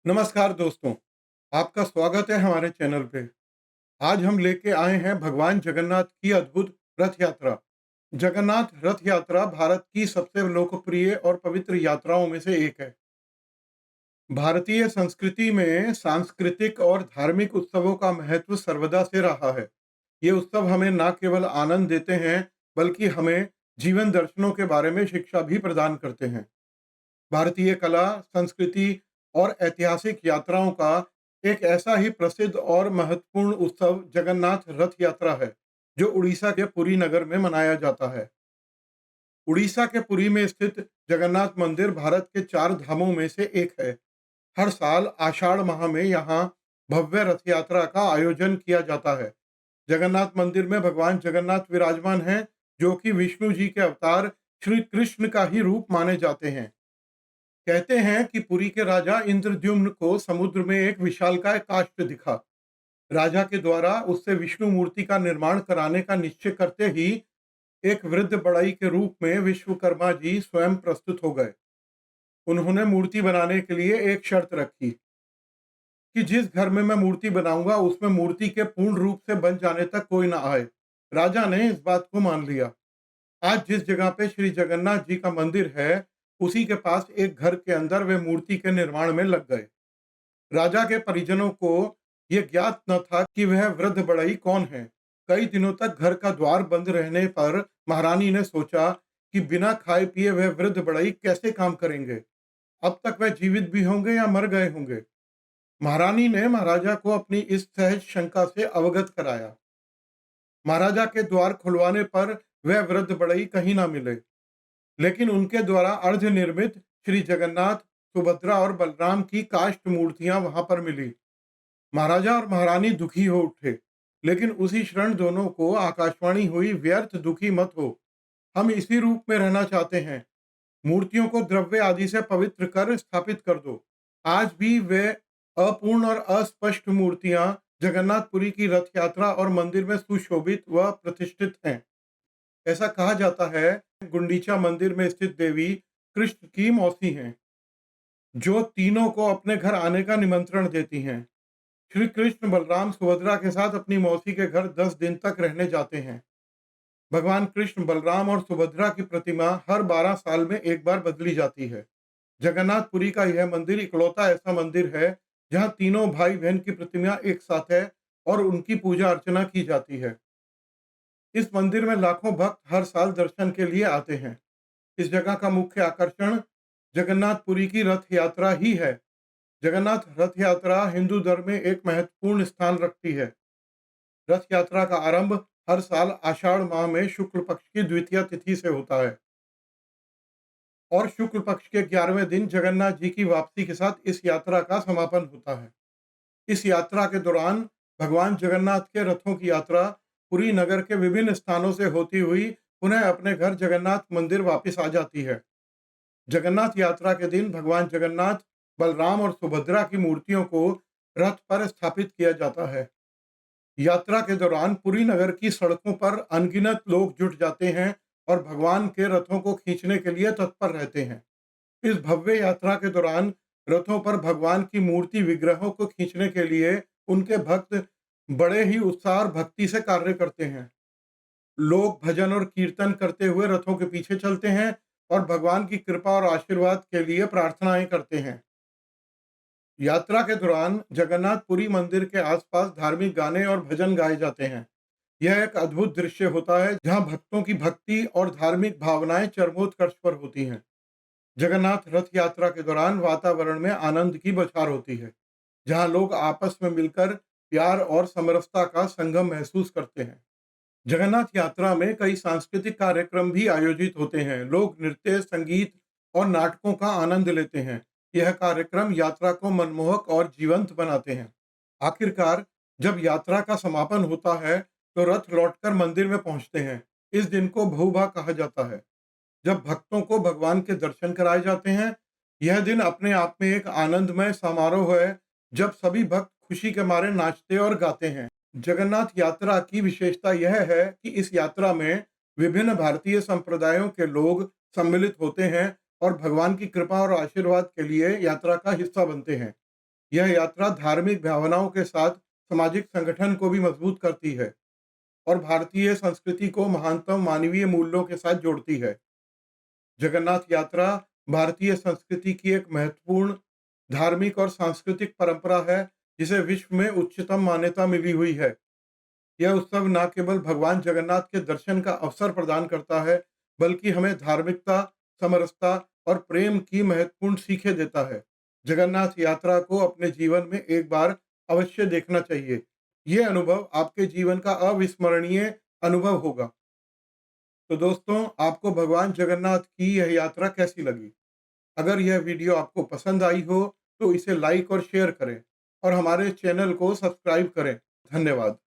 नमस्कार दोस्तों, आपका स्वागत है हमारे चैनल पे। आज हम लेके आए हैं भगवान जगन्नाथ की अद्भुत रथ यात्रा। जगन्नाथ रथ यात्रा भारत की सबसे लोकप्रिय और पवित्र यात्राओं में से एक है। भारतीय संस्कृति में सांस्कृतिक और धार्मिक उत्सवों का महत्व सर्वदा से रहा है। ये उत्सव हमें न केवल आनंद देते हैं, बल्कि हमें जीवन दर्शनों के बारे में शिक्षा भी प्रदान करते हैं। भारतीय कला, संस्कृति और ऐतिहासिक यात्राओं का एक ऐसा ही प्रसिद्ध और महत्वपूर्ण उत्सव जगन्नाथ रथ यात्रा है, जो उड़ीसा के पुरी नगर में मनाया जाता है। उड़ीसा के पुरी में स्थित जगन्नाथ मंदिर भारत के चार धामों में से एक है। हर साल आषाढ़ माह में यहाँ भव्य रथ यात्रा का आयोजन किया जाता है। जगन्नाथ मंदिर में भगवान जगन्नाथ विराजमान हैं, जो कि विष्णु जी के अवतार श्री कृष्ण का ही रूप माने जाते हैं। कहते हैं कि पुरी के राजा इंद्रद्युम्न को समुद्र में एक विशालकाय काष्ठ दिखा। राजा के द्वारा उससे विष्णु मूर्ति का निर्माण कराने का निश्चय करते ही एक वृद्ध बढ़ई के रूप में विश्वकर्मा जी स्वयं प्रस्तुत हो गए। उन्होंने मूर्ति बनाने के लिए एक शर्त रखी कि जिस घर में मैं मूर्ति बनाऊंगा उसमें मूर्ति के पूर्ण रूप से बन जाने तक कोई ना आए। राजा ने इस बात को मान लिया। आज जिस जगह पे श्री जगन्नाथ जी का मंदिर है, उसी के पास एक घर के अंदर वे मूर्ति के निर्माण में लग गए। राजा के परिजनों को ये ज्ञात न था कि वह वृद्ध बढ़ई कौन है। कई दिनों तक घर का द्वार बंद रहने पर महारानी ने सोचा कि बिना खाए पिए वह वृद्ध बढ़ई कैसे काम करेंगे। अब तक वह जीवित भी होंगे या मर गए होंगे। महारानी ने महाराजा को अपनी इस सहज शंका से अवगत कराया। महाराजा के द्वार खुलवाने पर वह वृद्ध बढ़ई कहीं ना मिले, लेकिन उनके द्वारा अर्ध निर्मित श्री जगन्नाथ, सुभद्रा और बलराम की काष्ठ मूर्तियां वहां पर मिली। महाराजा और महारानी दुखी हो उठे, लेकिन उसी क्षण दोनों को आकाशवाणी हुई, व्यर्थ दुखी मत हो, हम इसी रूप में रहना चाहते हैं। मूर्तियों को द्रव्य आदि से पवित्र कर स्थापित कर दो। आज भी वे अपूर्ण और अस्पष्ट मूर्तियां जगन्नाथपुरी की रथ यात्रा और मंदिर में सुशोभित व प्रतिष्ठित हैं। ऐसा कहा जाता है गुंडीचा मंदिर में स्थित देवी कृष्ण की मौसी हैं, जो तीनों को अपने घर आने का निमंत्रण देती हैं। श्री कृष्ण बलराम सुभद्रा के साथ अपनी मौसी के घर 10 दिन तक रहने जाते हैं। भगवान कृष्ण, बलराम और सुभद्रा की प्रतिमा हर 12 साल में एक बार बदली जाती है। जगन्नाथपुरी का यह मंदिर इकलौता ऐसा मंदिर है जहां तीनों भाई बहन की प्रतिमा एक साथ है और उनकी पूजा अर्चना की जाती है। इस मंदिर में लाखों भक्त हर साल दर्शन के लिए आते हैं। इस जगह का मुख्य आकर्षण जगन्नाथपुरी की रथ यात्रा ही है। जगन्नाथ रथ यात्रा हिंदू धर्म में एक महत्वपूर्ण स्थान रखती है। रथ यात्रा का आरंभ हर साल आषाढ़ माह में शुक्ल पक्ष की द्वितीय तिथि से होता है और शुक्ल पक्ष के 11वें दिन जगन्नाथ जी की वापसी के साथ इस यात्रा का समापन होता है। इस यात्रा के दौरान भगवान जगन्नाथ के रथों की यात्रा पुरी नगर के विभिन्न स्थानों से होती हुई पुनः अपने घर जगन्नाथ मंदिर वापस आ जाती है। जगन्नाथ यात्रा के दिन भगवान जगन्नाथ, बलराम और सुभद्रा की मूर्तियों को रथ पर स्थापित किया जाता है। यात्रा के दौरान पुरी नगर की सड़कों पर अनगिनत लोग जुट जाते हैं और भगवान के रथों को खींचने के लिए तत्पर रहते हैं। इस भव्य यात्रा के दौरान रथों पर भगवान की मूर्ति विग्रहों को खींचने के लिए उनके भक्त बड़े ही उत्साह और भक्ति से कार्य करते हैं। लोग भजन और कीर्तन करते हुए रथों के पीछे चलते हैं और भगवान की कृपा और आशीर्वाद के लिए प्रार्थनाएं करते हैं। यात्रा के दौरान जगन्नाथपुरी मंदिर के आसपास धार्मिक गाने और भजन गाए जाते हैं। यह एक अद्भुत दृश्य होता है जहां भक्तों की भक्ति और धार्मिक भावनाएं चरमोत्कर्ष पर होती हैं। जगन्नाथ रथ यात्रा के दौरान वातावरण में आनंद की बौछार होती है, जहां लोग आपस में मिलकर प्यार और समरसता का संगम महसूस करते हैं। जगन्नाथ यात्रा में कई सांस्कृतिक कार्यक्रम भी आयोजित होते हैं। लोग नृत्य, संगीत और नाटकों का आनंद लेते हैं। यह कार्यक्रम यात्रा को मनमोहक और जीवंत बनाते हैं। आखिरकार जब यात्रा का समापन होता है, तो रथ लौटकर मंदिर में पहुंचते हैं। इस दिन को भूभा कहा जाता है, जब भक्तों को भगवान के दर्शन कराए जाते हैं। यह दिन अपने आप में एक आनंदमय समारोह है, जब सभी भक्त खुशी के मारे नाचते और गाते हैं। जगन्नाथ यात्रा की विशेषता यह है कि इस यात्रा में विभिन्न भारतीय संप्रदायों के लोग सम्मिलित होते हैं और भगवान की कृपा और आशीर्वाद के लिए यात्रा का हिस्सा बनते हैं। यह यात्रा धार्मिक भावनाओं के साथ सामाजिक संगठन को भी मजबूत करती है और भारतीय संस्कृति को महानतम मानवीय मूल्यों के साथ जोड़ती है। जगन्नाथ यात्रा भारतीय संस्कृति की एक महत्वपूर्ण धार्मिक और सांस्कृतिक परंपरा है, जिसे विश्व में उच्चतम मान्यता मिली हुई है। यह उत्सव न केवल भगवान जगन्नाथ के दर्शन का अवसर प्रदान करता है, बल्कि हमें धार्मिकता, समरसता और प्रेम की महत्वपूर्ण सीखें देता है। जगन्नाथ यात्रा को अपने जीवन में एक बार अवश्य देखना चाहिए। ये अनुभव आपके जीवन का अविस्मरणीय अनुभव होगा। तो दोस्तों, आपको भगवान जगन्नाथ की यह यात्रा कैसी लगी? अगर यह वीडियो आपको पसंद आई हो, तो इसे लाइक और शेयर करें और हमारे चैनल को सब्सक्राइब करें। धन्यवाद।